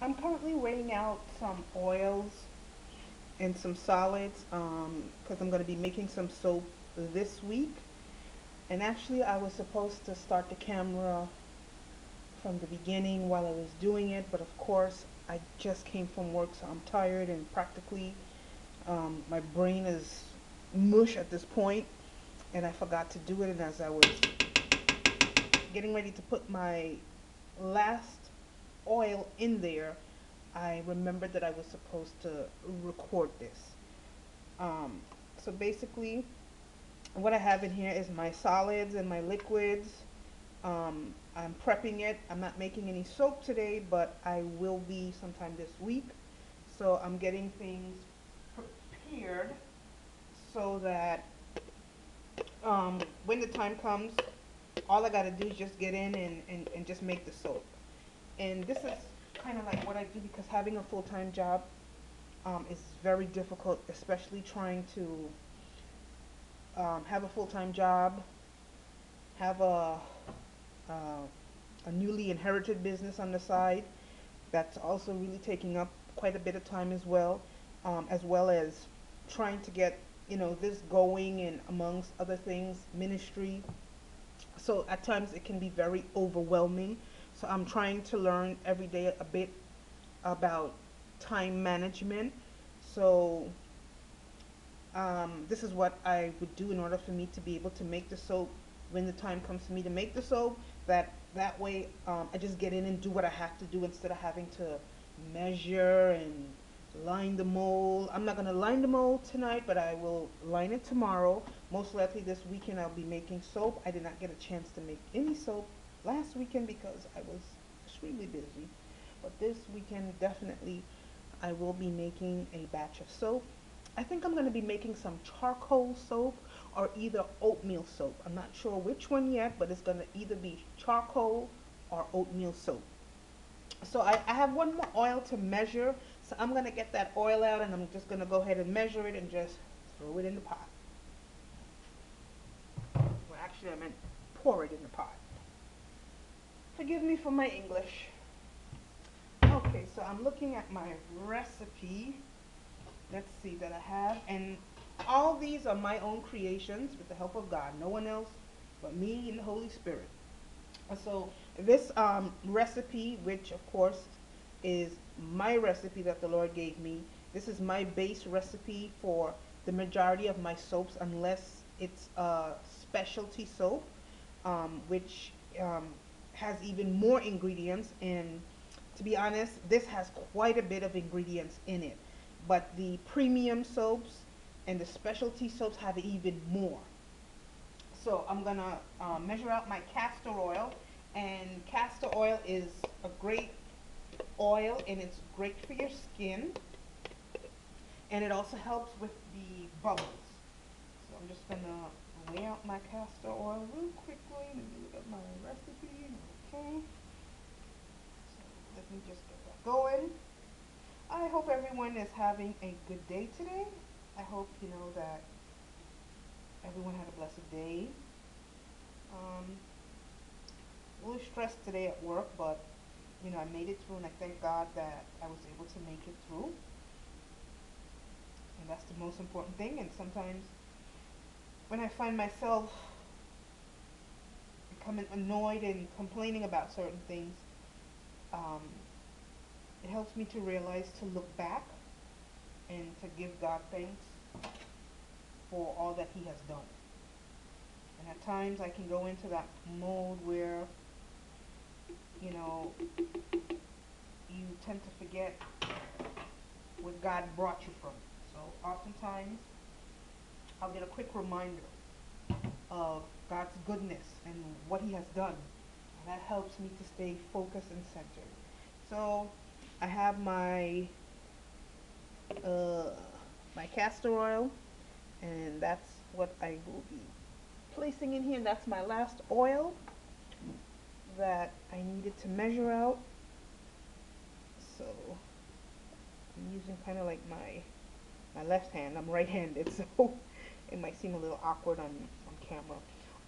I'm currently weighing out some oils and some solids because I'm going to be making some soap this week. And actually, I was supposed to start the camera from the beginning while I was doing it, but of course, I just came from work, so I'm tired and practically my brain is mush at this point, and I forgot to do it. And as I was getting ready to put my last oil in there, I remembered that I was supposed to record this. Um, so basically, what I have in here is my solids and my liquids. I'm prepping it. I'm not making any soap today, but I will be sometime this week. So I'm getting things prepared so that when the time comes, all I got to do is just get in and just make the soap. And this is kind of like what I do because having a full-time job is very difficult, especially trying to have a full-time job, have uh, a newly inherited business on the side that's also really taking up quite a bit of time as well as trying to get this going and amongst other things, ministry. So at times it can be very overwhelming. So I'm trying to learn every day a bit about time management. So this is what I would do in order for me to be able to make the soap when the time comes for me to make the soap. That way, I just get in and do what I have to do instead of having to measure and line the mold. I'm not gonna line the mold tonight, but I will line it tomorrow. Most likely this weekend I'll be making soap. I did not get a chance to make any soap last weekend because I was extremely busy. But this weekend definitely I will be making a batch of soap. I think I'm going to be making some charcoal soap or either oatmeal soap. I'm not sure which one yet, but it's going to either be charcoal or oatmeal soap. So I have one more oil to measure. So I'm going to get that oil out and I'm just going to go ahead and measure it and just throw it in the pot. Well, actually, I meant pour it in the pot. Forgive me for my English. Okay, so I'm looking at my recipe. Let's see that I have. And all these are my own creations with the help of God. No one else but me and the Holy Spirit. So this recipe, which of course is my recipe that the Lord gave me, this is my base recipe for the majority of my soaps, unless it's a specialty soap, which has even more ingredients. And to be honest, this has quite a bit of ingredients in it. But the premium soaps and the specialty soaps have even more. So I'm gonna measure out my castor oil, and castor oil is a great oil and it's great for your skin, and it also helps with the bubbles. So I'm just gonna weigh out my castor oil real quickly. Let me look at my recipe. Okay, so let me just get that going. I hope everyone is having a good day today. I hope that everyone had a blessed day. Um, a little stressed today at work, but I made it through, and I thank God that I was able to make it through. And that's the most important thing. And sometimes when I find myself becoming annoyed and complaining about certain things, um, it helps me to realize to look back and to give God thanks for all that He has done. And at times I can go into that mode where, you know, you tend to forget where God brought you from. So oftentimes I'll get a quick reminder of God's goodness and what He has done. And that helps me to stay focused and centered. So I have uh, my castor oil, and that's what I will be placing in here. And that's my last oil that I needed to measure out. So I'm using kind of like my left hand. I'm right-handed, so it might seem a little awkward on camera.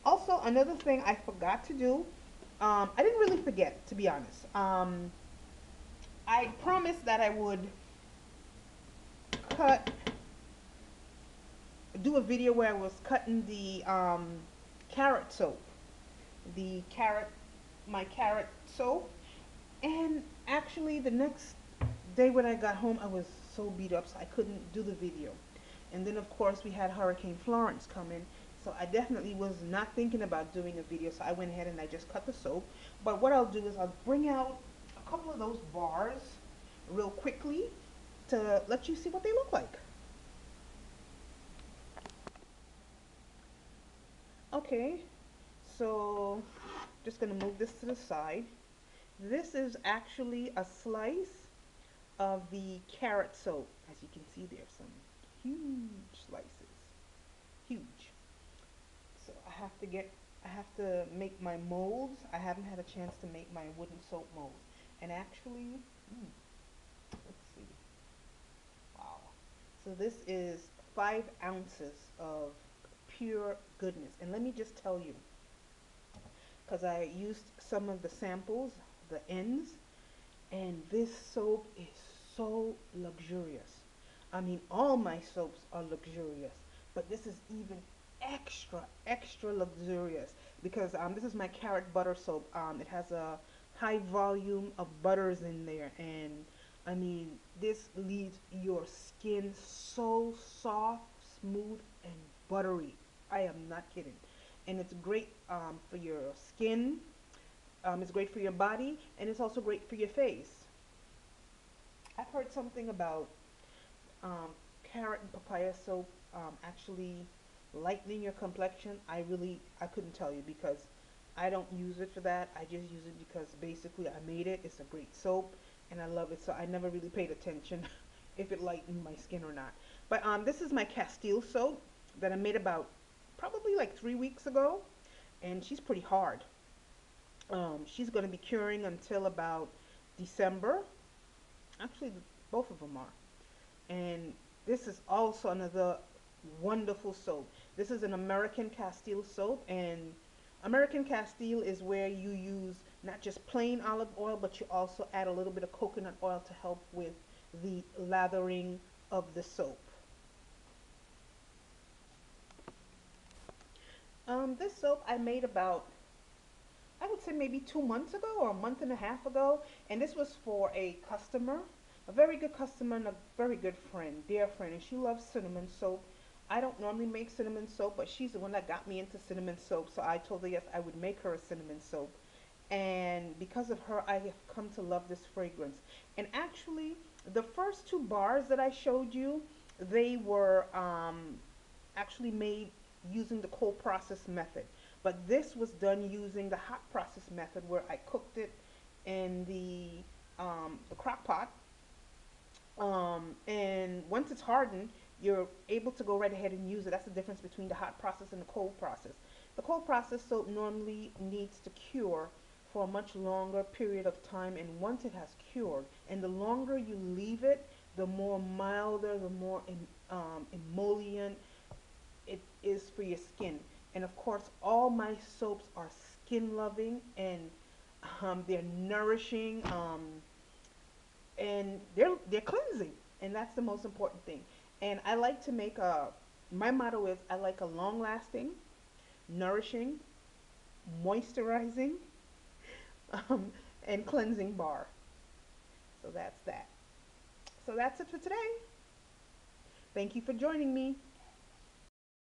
Also, another thing I forgot to do, I didn't really forget, to be honest. I promised that I would cut do a video where I was cutting the carrot soap, the carrot my carrot soap, and actually the next day when I got home I was so beat up so I couldn't do the video. And then of course we had Hurricane Florence come in, so I definitely was not thinking about doing a video, so I went ahead and I just cut the soap. But what I'll do is I'll bring out a couple of those bars real quickly to let you see what they look like. Okay, so just gonna move this to the side. This is actually a slice of the carrot soap. As you can see, there's some huge slices, huge. So I have to make my molds. I haven't had a chance to make my wooden soap molds. And actually, let's see. Wow. So this is 5 ounces of pure goodness. And let me just tell you, because I used some of the samples, the ends, and this soap is so luxurious. I mean, all my soaps are luxurious, but this is even extra luxurious because this is my carrot butter soap. It has a high volume of butters in there, and I mean, this leaves your skin so soft, smooth, and buttery. I am not kidding. And it's great for your skin. It's great for your body, and it's also great for your face. I've heard something about um, carrot and papaya soap actually lightening your complexion. I couldn't tell you because I don't use it for that. I just use it because basically I made it. It's a great soap and I love it. So I never really paid attention if it lightened my skin or not. But this is my Castile soap that I made about probably like 3 weeks ago, and she's pretty hard. She's going to be curing until about December. Actually, both of them are. And this is also another wonderful soap. This is an American Castile soap, and American Castile is where you use not just plain olive oil, but you also add a little bit of coconut oil to help with the lathering of the soap. This soap I made about, I would say maybe 2 months ago or a month and a half ago, and this was for a customer, a very good customer and a very good friend, dear friend, and she loves cinnamon soap. I don't normally make cinnamon soap, but she's the one that got me into cinnamon soap, so I told her yes, I would make her a cinnamon soap. And because of her, I have come to love this fragrance. And actually, the first two bars that I showed you, they were actually made using the cold process method. But this was done using the hot process method where I cooked it in the crock pot. And once it's hardened, you're able to go right ahead and use it. That's the difference between the hot process and the cold process. The cold process soap normally needs to cure for a much longer period of time, and once it has cured, and the longer you leave it, the more milder, the more emollient it is for your skin. And of course, all my soaps are skin loving, and they're nourishing, and they're cleansing, and that's the most important thing. And I like to make a my motto is I like a long lasting, nourishing, moisturizing, um, and cleansing bar. So that's that. So that's it for today. Thank you for joining me.